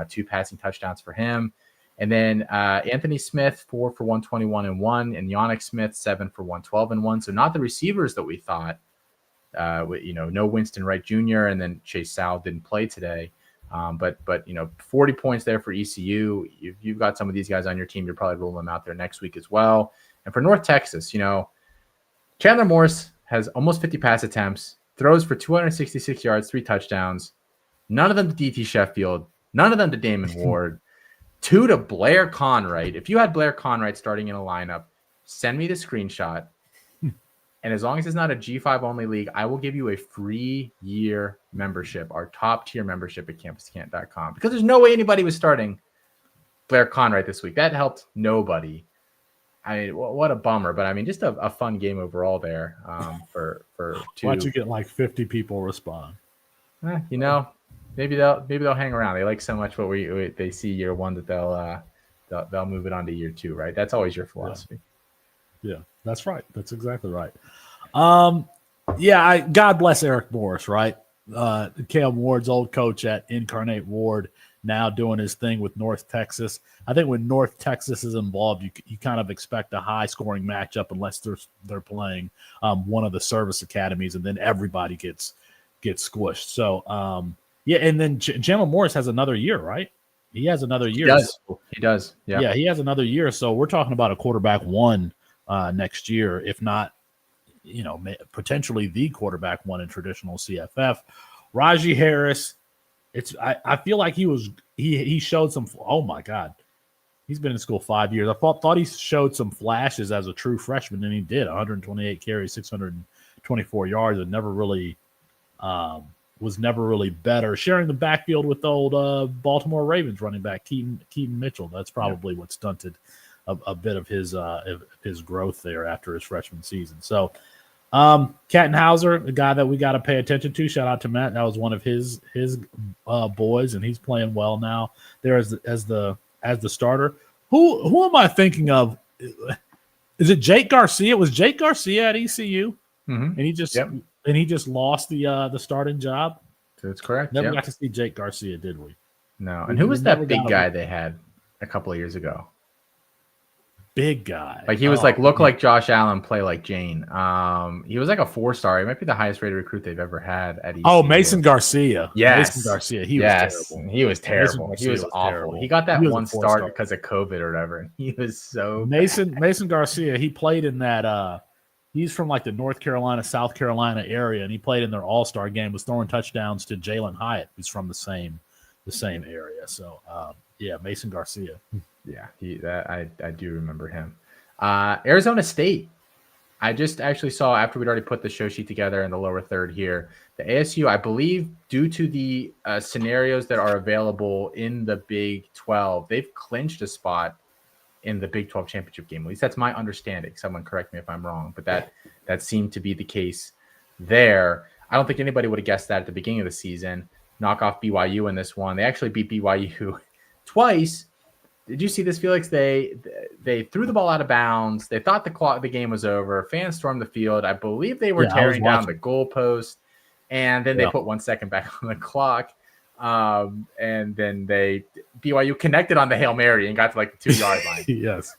2 passing touchdowns for him. And then Anthony Smith, 4 for 121 and 1, and Yannick Smith, 7 for 112 and 1. So not the receivers that we thought. No Winston Wright Jr. and then Chase Sowell didn't play today. But 40 points there for ECU. If you've got some of these guys on your team, you're probably rolling them out there next week as well. And for North Texas, Chandler Morris has almost 50 pass attempts, throws for 266 yards, 3 touchdowns. None of them to DT Sheffield. None of them to Damon Ward. 2 to Blair Conwright. If you had Blair Conwright starting in a lineup, send me the screenshot. And as long as it's not a G5 only league, I will give you a free year membership, our top tier membership at campuscant.com, because there's no way anybody was starting Blair Conwright this week. That helped nobody. I mean, what a bummer, but I mean, just a fun game overall there for 2. Why'd you get like 50 people respond? Maybe they'll hang around. They like so much what they see year 1 that they'll move it on to year 2, right? That's always your philosophy. Yeah, that's right. That's exactly right. God bless Eric Morris, right? Cam Ward's old coach at Incarnate Ward, now doing his thing with North Texas. I think when North Texas is involved, you kind of expect a high-scoring matchup unless they're playing one of the service academies, and then everybody gets squished. So, and then Chandler Morris has another year, right? He has another year. He does. Yeah. Yeah, he has another year. So we're talking about a quarterback 1 next year, if not, potentially the quarterback 1 in traditional CFF. Raji Harris, I feel like he showed some. Oh my God, he's been in school 5 years. I thought he showed some flashes as a true freshman, and he did. 128 carries, 624 yards, and was never really better. Sharing the backfield with the old Baltimore Ravens running back Keaton Mitchell. That's probably what stunted a bit of his growth there after his freshman season. So, Canton Hauser, a guy that we got to pay attention to. Shout out to Matt. That was one of his boys, and he's playing well now there as the starter. Who am I thinking of? Is it Jake Garcia? Was Jake Garcia at ECU? Mm-hmm. And he just lost the starting job. That's correct. Never got to see Jake Garcia, did we? No. And who was that big guy they had a couple of years ago? Big guy. Like he was look like Josh Allen, play like Jane. He was like a 4-star. He might be the highest rated recruit they've ever had at ECU. Oh, Mason Garcia. Yes. Mason Garcia. He was terrible. He was terrible. He was awful. Terrible. He got that 1 start because of COVID or whatever. And he was so Mason Garcia, he played in that he's from like the North Carolina, South Carolina area, and he played in their all-star game, was throwing touchdowns to Jalen Hyatt, who's from the same area. So Mason Garcia. Yeah, I do remember him. Arizona State. I just actually saw after we'd already put the show sheet together in the lower third here, the ASU, I believe, due to the scenarios that are available in the Big 12, they've clinched a spot in the Big 12 championship game. At least that's my understanding. Someone correct me if I'm wrong, but that seemed to be the case there. I don't think anybody would have guessed that at the beginning of the season. Knock off BYU in this one. They actually beat BYU twice. Did you see this, Felix? They threw the ball out of bounds. They thought the game was over. Fans stormed the field. I believe they were tearing down the goalpost, and then they put 1 second back on the clock. And then BYU connected on the Hail Mary and got to like the 2-yard line. Yes.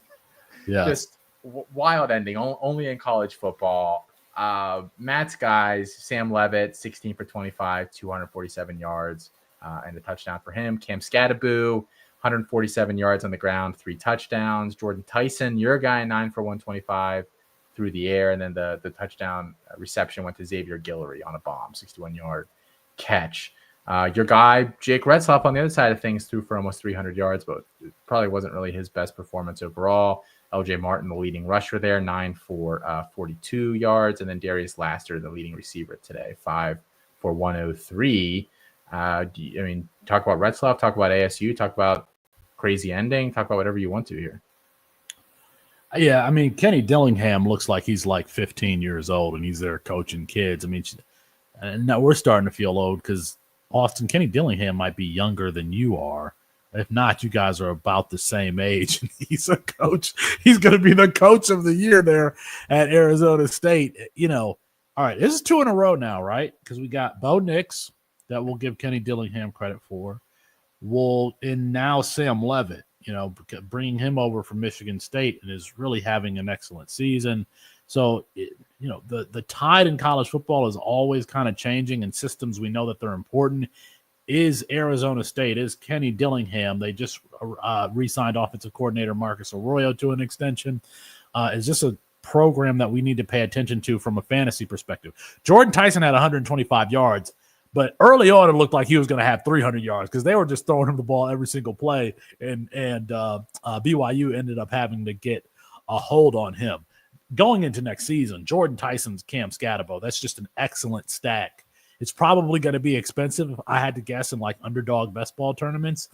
Yeah. Just wild ending. Only in college football. Matt's guys, Sam Levitt, 16 for 25, 247 yards, and a touchdown for him. Cam Scattaboo, 147 yards on the ground, 3 touchdowns. Jordan Tyson, your guy, 9 for 125 through the air. And then the touchdown reception went to Xavier Guillory on a bomb, 61-yard catch. Your guy, Jake Retzlaff, on the other side of things, threw for almost 300 yards, but it probably wasn't really his best performance overall. LJ Martin, the leading rusher there, 9 for 42 yards. And then Darius Laster, the leading receiver today, 5 for 103. Talk about Retzlaff, talk about ASU, talk about crazy ending, talk about whatever you want to here. Yeah, I mean, Kenny Dillingham looks like he's like 15 years old and he's there coaching kids. I mean, now we're starting to feel old because Austin, Kenny Dillingham might be younger than you are. If not, you guys are about the same age. He's a coach. He's going to be the coach of the year there at Arizona State. All right, this is 2 in a row now, right? Because we got Bo Nix that we'll give Kenny Dillingham credit for. And now Sam Leavitt, bringing him over from Michigan State and is really having an excellent season. So, the tide in college football is always kind of changing, and systems, we know that they're important. Is Arizona State, is Kenny Dillingham. They just re-signed offensive coordinator Marcus Arroyo to an extension. Is this a program that we need to pay attention to from a fantasy perspective? Jordan Tyson had 125 yards, but early on it looked like he was going to have 300 yards because they were just throwing him the ball every single play, and BYU ended up having to get a hold on him. Going into next season, Jordan Tyson's Cam Scatabo, that's just an excellent stack. It's probably going to be expensive, if I had to guess, in like underdog best ball tournaments.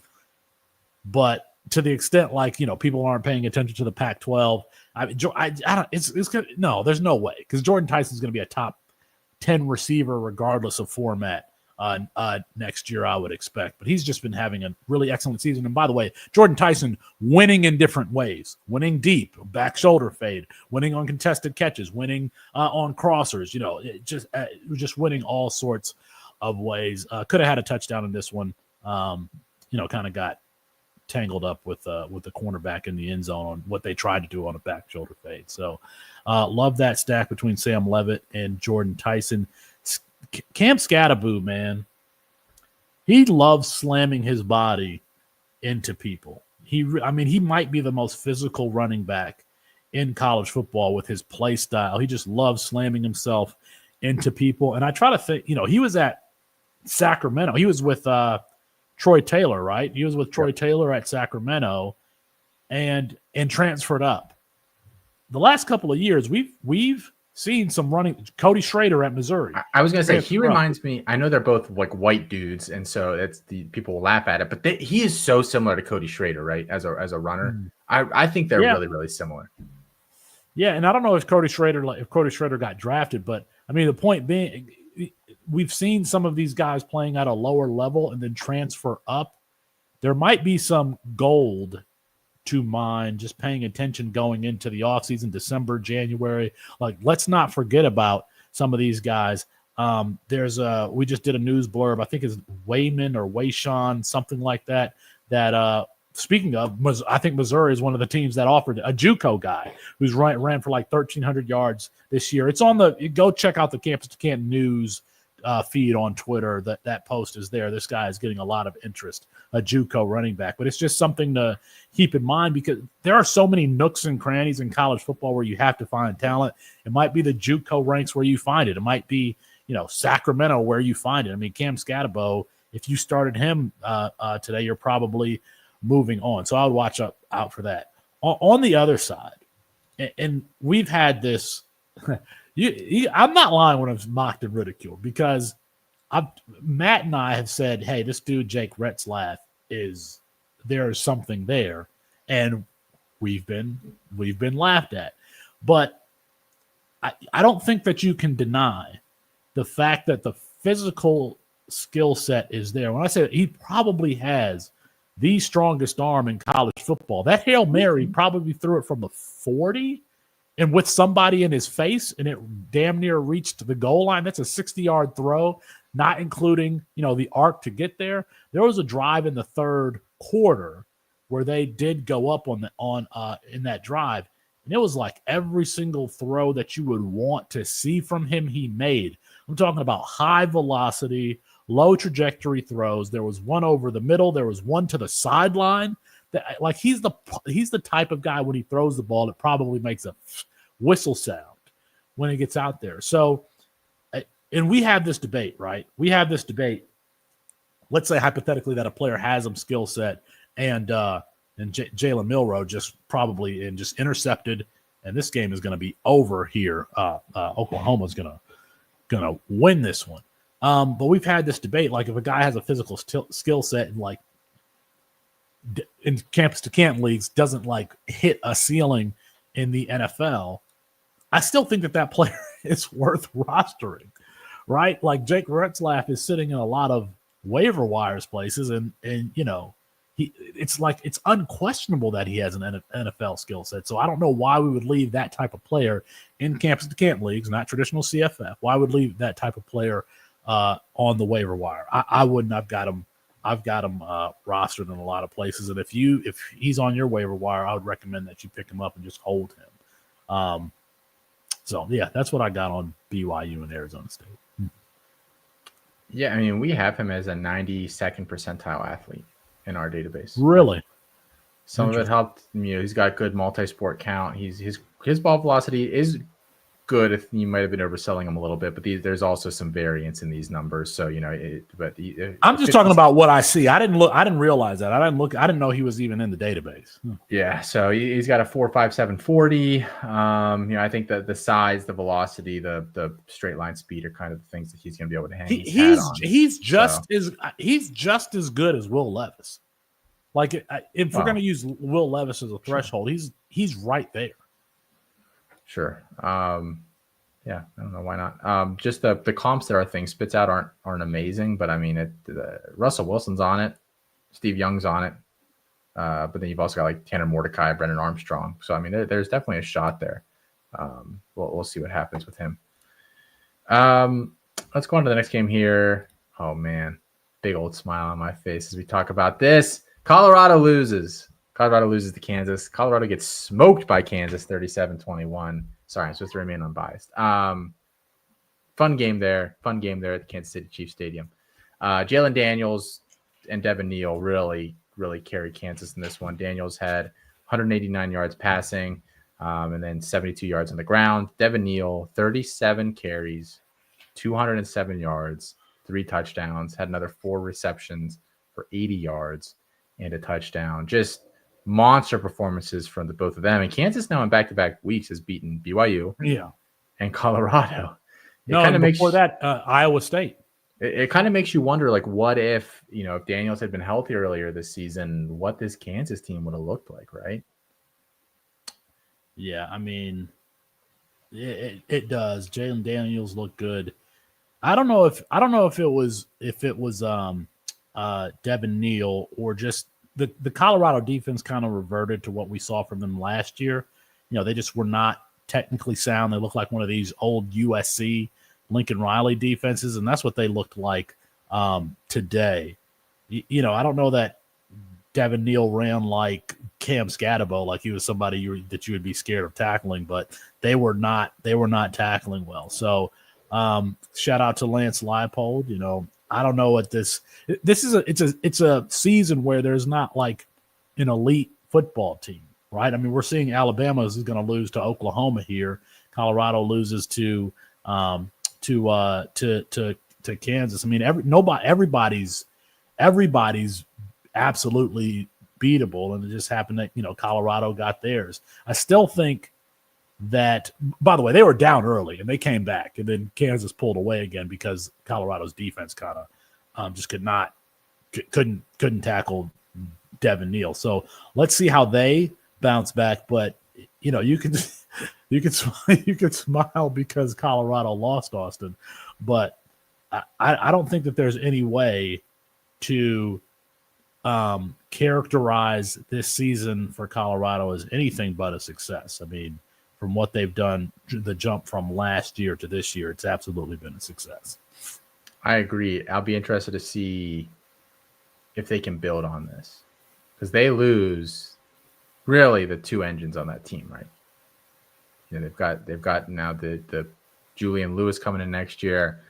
But to the extent people aren't paying attention to the Pac-12, there's no way, because Jordan Tyson's going to be a top 10 receiver regardless of format next year, I would expect. But he's just been having a really excellent season. And by the way, Jordan Tyson winning in different ways, winning deep, back shoulder fade, winning on contested catches, winning on crossers, just winning all sorts of ways. Could have had a touchdown in this one, kind of got tangled up with the cornerback in the end zone on what they tried to do on a back shoulder fade. So love that stack between Sam Leavitt and Jordan Tyson. Cam Scatabo, man, he loves slamming his body into people. He might be the most physical running back in college football with his play style. He just loves slamming himself into people. And I try to think, he was at Sacramento. He was with Troy Taylor, right? He was with Troy Taylor at Sacramento and transferred up. The last couple of years, we've seen some running. Cody Schrader at Missouri. I was going to say, he reminds me, I know they're both like white dudes, and so that's people will laugh at it, but he is so similar to Cody Schrader, right? As a runner. I think they're really, really similar. Yeah. And I don't know if Cody Schrader got drafted, but I mean, the point being, we've seen some of these guys playing at a lower level and then transfer up. There might be some gold to mine just paying attention going into the offseason, December, January. Like, let's not forget about some of these guys. We just did a news blurb, I think it's Wayman or Wayshawn, something like that, speaking of, I think Missouri is one of the teams that offered a JUCO guy who's ran for like 1,300 yards this year. It's on go check out the Campus to Canton news feed on Twitter. That post is there. This guy is getting a lot of interest, a JUCO running back. But it's just something to keep in mind because there are so many nooks and crannies in college football where you have to find talent. It might be the JUCO ranks where you find it. It might be, Sacramento where you find it. I mean, Cam Scatabo, if you started him today, you're probably moving on. So I would watch out for that. On the other side, and we've had this I'm not lying when I'm mocked and ridiculed because Matt and I have said, hey, this dude, Jake Retzlaff, there's something there. And we've been laughed at. But I don't think that you can deny the fact that the physical skill set is there. When I say he probably has the strongest arm in college football, that Hail Mary probably threw it from the 40 and with somebody in his face, and it damn near reached the goal line. That's a 60-yard throw, not including, the arc to get there. There was a drive in the third quarter where they did go up in that drive, and it was like every single throw that you would want to see from him he made. I'm talking about high velocity, low trajectory throws. There was one over the middle. There was one to the sideline. That, like, he's the type of guy when he throws the ball, it probably makes a whistle sound when he gets out there. So, and we have this debate, right? We have this debate. Let's say hypothetically that a player has some skill set, and Jalen Milroe just intercepted, and this game is going to be over here. Oklahoma's going to win this one. But we've had this debate, like if a guy has a physical skill set and like in campus to Canton leagues doesn't like hit a ceiling in the NFL, I still think that player is worth rostering, right? Like Jake Retzlaff is sitting in a lot of waiver wires places, and you know, it's unquestionable that he has an NFL skill set. So I don't know why we would leave that type of player in campus to Canton leagues, not traditional CFF. Why would leave that type of player on the waiver wire? I wouldn't. I've got him rostered in a lot of places, and if he's on your waiver wire, I would recommend that you pick him up and just hold him. So yeah, that's what I got on BYU and Arizona State. Yeah, I mean, we have him as a 92nd percentile athlete in our database. Really? Some of it helped. You know, he's got good multi-sport count. His ball velocity is good. If you might have been overselling him a little bit, but there's also some variance in these numbers. So you know, I'm just talking about what I see. I didn't realize that. I didn't know he was even in the database. Yeah, so he's got a 4.57 40. You know, I think that the size, the velocity, the straight line speed are kind of the things that he's going to be able to hang. He's just as good as Will Levis. Like if we're going to use Will Levis as a threshold, he's right there. Sure. Yeah, I don't know why not. Just the comps that our thing spits out aren't amazing, but I mean, Russell Wilson's on it, Steve Young's on it, but then you've also got like Tanner Mordecai, Brendan Armstrong. So I mean, there's definitely a shot there. We'll see what happens with him. Let's go on to the next game here. Oh man, big old smile on my face as we talk about this. Colorado loses to Kansas. Colorado gets smoked by Kansas 37-21. Sorry, I'm supposed to remain unbiased. Fun game there at the Kansas City Chiefs Stadium. Jalen Daniels and Devin Neal really, really carried Kansas in this one. Daniels had 189 yards passing and then 72 yards on the ground. Devin Neal, 37 carries, 207 yards, 3 touchdowns, had another 4 receptions for 80 yards and a touchdown. Just monster performances from the both of them. And Kansas now in back-to-back weeks has beaten BYU and Colorado. Iowa State. It kind of makes you wonder, like, what if, you know, if Daniels had been healthy earlier this season, what this Kansas team would have looked like, right? Yeah, I mean, it does. Jalen Daniels looked good. I don't know if it was Devin Neal or just the Colorado defense kind of reverted to what we saw from them last year. You know, they just were not technically sound. They looked like one of these old USC Lincoln Riley defenses, and that's what they looked like today. You know, I don't know that Devin Neal ran like Cam Scatabo, like he was somebody that you would be scared of tackling, but they were not tackling well. So shout out to Lance Leipold. You know, I don't know what this is. It's a season where there's not like an elite football team, right? I mean, we're seeing Alabama is going to lose to Oklahoma here. Colorado loses to Kansas. I mean, everybody's absolutely beatable, and it just happened that, you know, Colorado got theirs. I still think that, by the way, they were down early and they came back, and then Kansas pulled away again because Colorado's defense kind of just couldn't tackle Devin Neal. So let's see how they bounce back. But you know, you can smile because Colorado lost Austin, but I don't think that there's any way to characterize this season for Colorado as anything but a success. I mean, from what they've done, the jump from last year to this year, it's absolutely been a success. I agree. I'll be interested to see if they can build on this, because they lose really the 2 engines on that team, right? You know, they've got now the Julian Lewis coming in next year.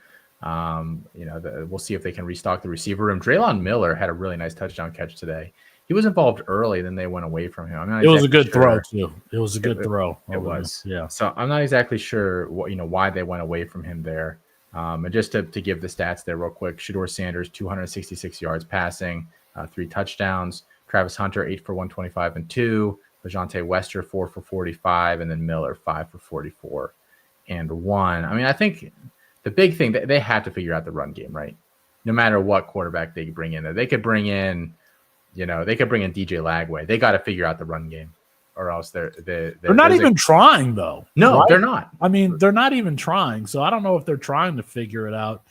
We'll see if they can restock the receiver room. Draylon Miller had a really nice touchdown catch today. He was involved early, then they went away from him. It was a good throw too. It was a good throw. It was. Yeah. So I'm not exactly sure why they went away from him there. And just to give the stats there real quick, Shedeur Sanders 266 yards passing, 3 touchdowns. Travis Hunter 8 for 125 and 2. LeJontay Wester 4 for 45, and then Miller 5 for 44 and 1. I mean, I think the big thing they had to figure out the run game, right? No matter what quarterback they bring in there, they could bring in DJ Lagway. They got to figure out the run game, or else they're not even trying though. No, right? They're not. I mean, they're not even trying. So I don't know if they're trying to figure it out.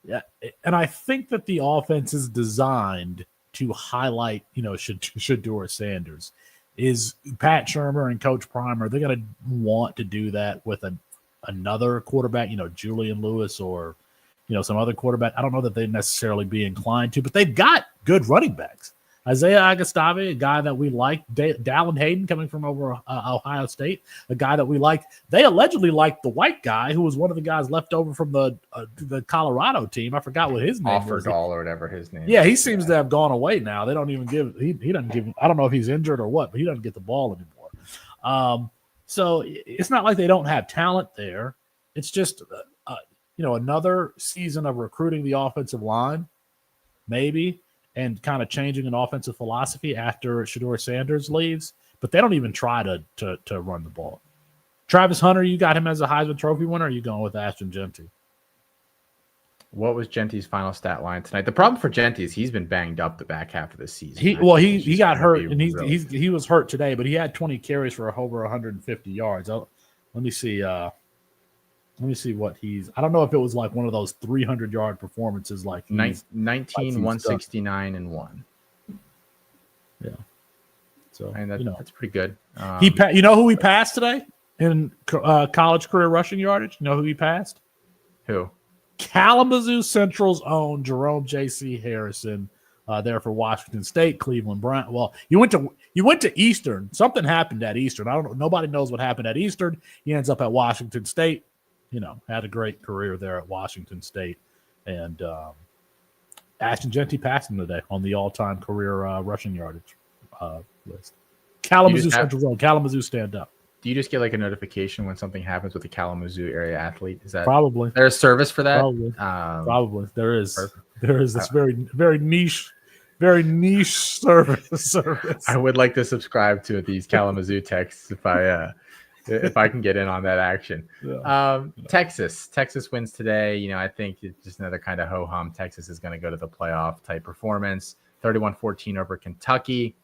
Yeah, and I think that the offense is designed to highlight, Shedeur Sanders. Is Pat Shurmur and Coach Primer, they're going to want to do that with another quarterback, Julian Lewis or, some other quarterback. I don't know that they'd necessarily be inclined to, but they've got good running backs. Isaiah Agustave, a guy that we like. Dallin Hayden coming from over Ohio State, a guy that we like. They allegedly liked the white guy who was one of the guys left over from the Colorado team. I forgot what his name was. Offerdahl or whatever his name. Yeah, he seems to have gone away now. They don't even give. He doesn't give. I don't know if he's injured or what, but he doesn't get the ball anymore. So it's not like they don't have talent there. It's just another season of recruiting the offensive line, maybe. And kind of changing an offensive philosophy after Shedeur Sanders leaves, but they don't even try to run the ball. Travis Hunter, you got him as a Heisman Trophy winner, or are you going with Ashton Jeanty? What was Genty's final stat line tonight? The problem for Genty is he's been banged up the back half of the season. He got hurt, and he was hurt today, but he had 20 carries for over 150 yards. Let me see. Let me see what I don't know if it was like one of those 300-yard performances like 19, 169, and 1. Yeah. So, that's pretty good. Who he passed today in college career rushing yardage? You know who he passed? Who? Kalamazoo Central's own Jerome J.C. Harrison there for Washington State, Cleveland Brown. Well, you went to Eastern. Something happened at Eastern. I don't know. Nobody knows what happened at Eastern. He ends up at Washington State. Had a great career there at Washington State. And Ashton Jeanty passed him today on the all-time career rushing yardage list. Kalamazoo Central Zone. Kalamazoo stand up. Do you just get like a notification when something happens with a Kalamazoo area athlete? Is that probably there's a service for that? Probably there is. Perfect. There is this very niche service. I would like to subscribe to these Kalamazoo texts if I can get in on that action. Yeah. Texas wins today. I think it's just another kind of ho-hum. Texas is going to go to the playoff type performance. 31-14 over Kentucky.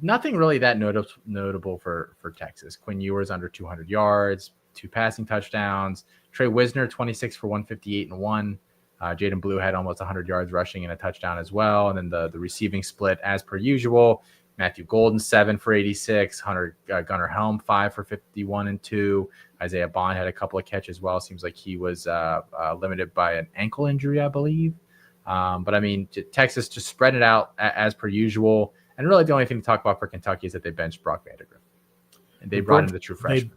Nothing really that notable for Texas. Quinn Ewers under 200 yards, 2 passing touchdowns. Trey Wisner 26 for 158 and 1. Jaden Blue had almost 100 yards rushing and a touchdown as well. And then the receiving split as per usual. Matthew Golden 7 for 86. Gunnar Helm 5 for 51 and 2. Isaiah Bond had a couple of catches as well. Seems like he was limited by an ankle injury, I believe. But I mean, Texas just spread it out as per usual. And really, the only thing to talk about for Kentucky is that they benched Brock Vandagriff, and they brought in the true freshman.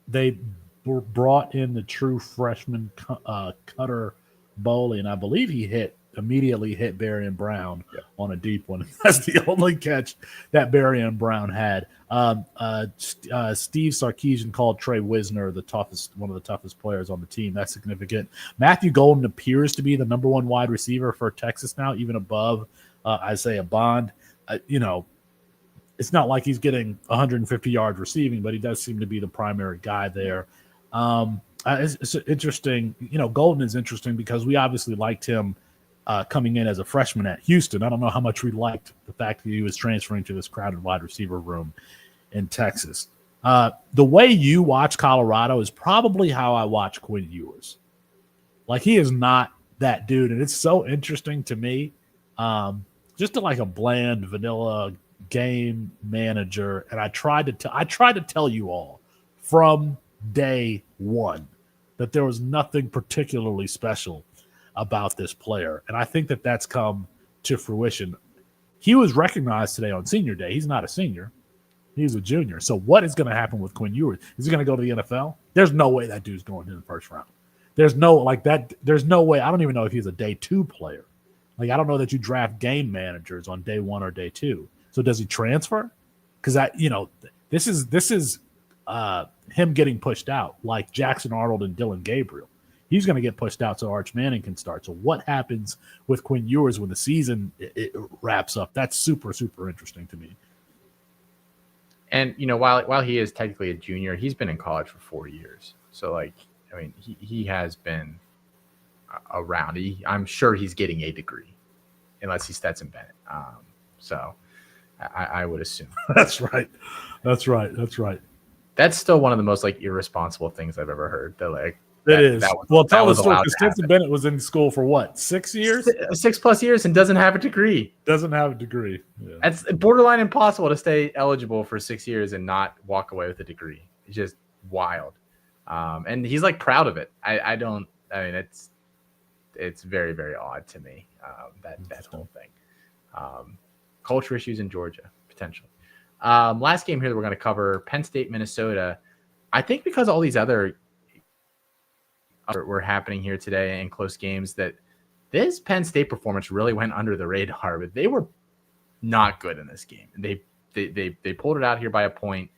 They brought in the true freshman Cutter Boley, and I believe he immediately hit Barry and Brown on a deep one. That's the only catch that Barry and Brown had. Steve Sarkisian called Trey Wisner one of the toughest players on the team. That's significant. Matthew Golden appears to be the number 1 wide receiver for Texas now, even above Isaiah Bond. It's not like he's getting 150 yards receiving, but he does seem to be the primary guy there. It's interesting. Golden is interesting because we obviously liked him coming in as a freshman at Houston. I don't know how much we liked the fact that he was transferring to this crowded wide receiver room in Texas. The way you watch Colorado is probably how I watch Quinn Ewers. Like, he is not that dude, and it's so interesting to me. Just like a bland, vanilla game manager, and I tried to tell you all from day one that there was nothing particularly special about this player, and I think that that's come to fruition. He was recognized today on Senior Day. He's not a senior; he's a junior. So, what is going to happen with Quinn Ewers? Is he going to go to the NFL? There's no way that dude's going in the first round. there's no like that. There's no way. I don't even know if he's a day 2 player. Like I don't know that you draft game managers on day 1 or day 2. So does he transfer? Because this is him getting pushed out like Jackson Arnold and Dylan Gabriel. He's going to get pushed out so Arch Manning can start. So what happens with Quinn Ewers when the season it wraps up? That's super, super interesting to me. And, while he is technically a junior, he's been in college for 4 years. So, he has been around. I'm sure he's getting a degree, unless he's Stetson Bennett. So I would assume. That's right. That's still one of the most, irresponsible things I've ever heard. It is. Tell the story, because Stetson Bennett was in school for what, 6 years? 6+ years and doesn't have a degree. Yeah. It's borderline impossible to stay eligible for 6 years and not walk away with a degree. It's just wild. And he's proud of it. It's very, very odd to me, that whole thing. Culture issues in Georgia, potentially. Last game here that we're going to cover, Penn State, Minnesota. I think because all these other were happening here today in close games, that this Penn State performance really went under the radar, but they were not good in this game. They pulled it out here by a point.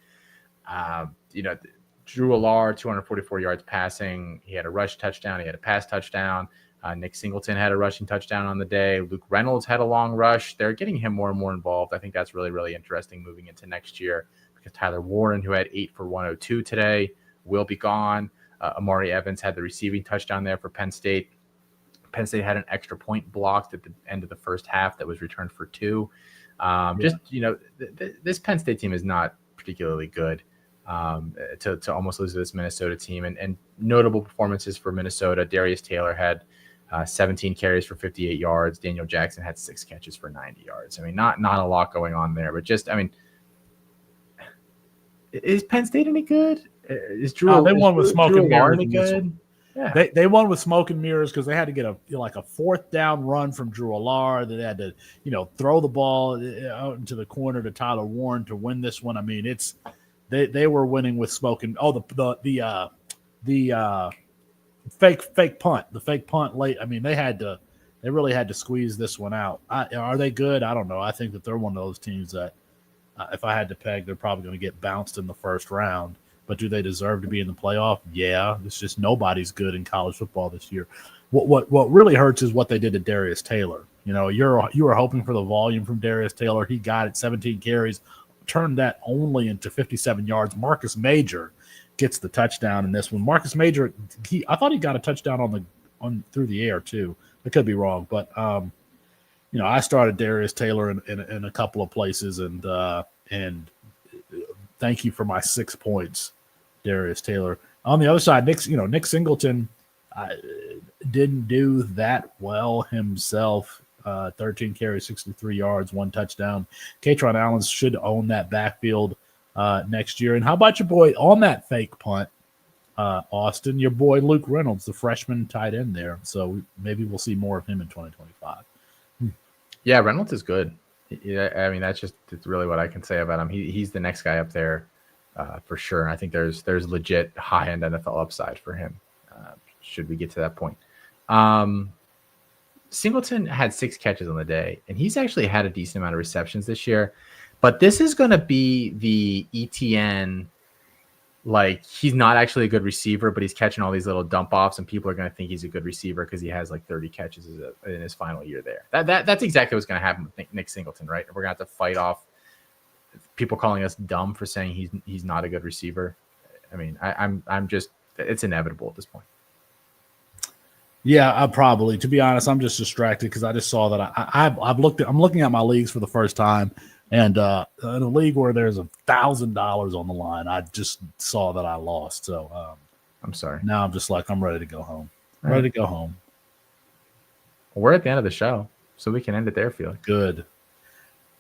Drew Allard, 244 yards passing. He had a rush touchdown. He had a pass touchdown. Nick Singleton had a rushing touchdown on the day. Luke Reynolds had a long rush. They're getting him more and more involved. I think that's really, really interesting moving into next year, because Tyler Warren, who had 8 for 102 today, will be gone. Amari Evans had the receiving touchdown there for Penn State. Penn State had an extra point blocked at the end of the first half that was returned for 2. This Penn State team is not particularly good to almost lose to this Minnesota team. And notable performances for Minnesota. Darius Taylor had 17 carries for 58 yards. Daniel Jackson had 6 catches for 90 yards. Not a lot going on there, but is Penn State any good? Is Drew? They won with smoke and mirrors. Good? Yeah. They won with smoke and mirrors because they had to get a 4th down run from Drew Allard. They had to throw the ball out into the corner to Tyler Warren to win this one. They were winning with smoke and the fake punt, late. They really had to squeeze this one out. Are they good? I don't know. I think that they're one of those teams that if I had to peg, they're probably going to get bounced in the first round. But do they deserve to be in the playoff? Yeah. It's just nobody's good in college football this year. What really hurts is what they did to Darius Taylor. You were hoping for the volume from Darius Taylor. He got it, 17 carries, turned that only into 57 yards. Marcus Major gets the touchdown in this one. Marcus Major, I thought he got a touchdown on through the air too. I could be wrong, but I started Darius Taylor in a couple of places, and thank you for my 6 points, Darius Taylor. On the other side, Nick Singleton didn't do that well himself. 13 carries, 63 yards, 1 touchdown. Katron Allen should own that backfield next year. And how about your boy on that fake punt, Austin? Your boy Luke Reynolds, the freshman tight end there. So maybe we'll see more of him in 2025. Yeah, Reynolds is good. That's really what I can say about him. He's the next guy up there for sure. I think there's legit high-end NFL upside for him should we get to that point. Singleton had 6 catches on the day, and he's actually had a decent amount of receptions this year. But this is going to be the ETN, he's not actually a good receiver, but he's catching all these little dump offs, and people are going to think he's a good receiver because he has 30 catches in his final year there. That's exactly what's going to happen with Nick Singleton, right? We're going to have to fight off people calling us dumb for saying he's not a good receiver. I'm just, it's inevitable at this point. Yeah, to be honest, I'm just distracted because I just saw that I'm looking at my leagues for the first time, and in a league where there's $1,000 on the line, I just saw that I lost. So I'm sorry. Now I'm just I'm ready to go home. Well, we're at the end of the show, so we can end it there, Felix. Good.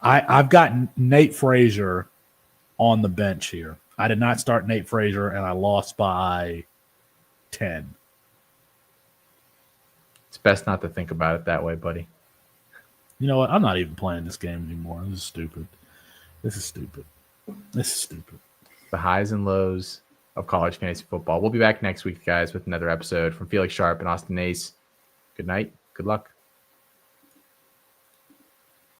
I've got Nate Frazier on the bench here. I did not start Nate Frazier, and I lost by 10. It's best not to think about it that way, buddy. You know what? I'm not even playing this game anymore. This is stupid. The highs and lows of college fantasy football. We'll be back next week, guys, with another episode from Felix Sharpe and Austin Nace. Good night. Good luck.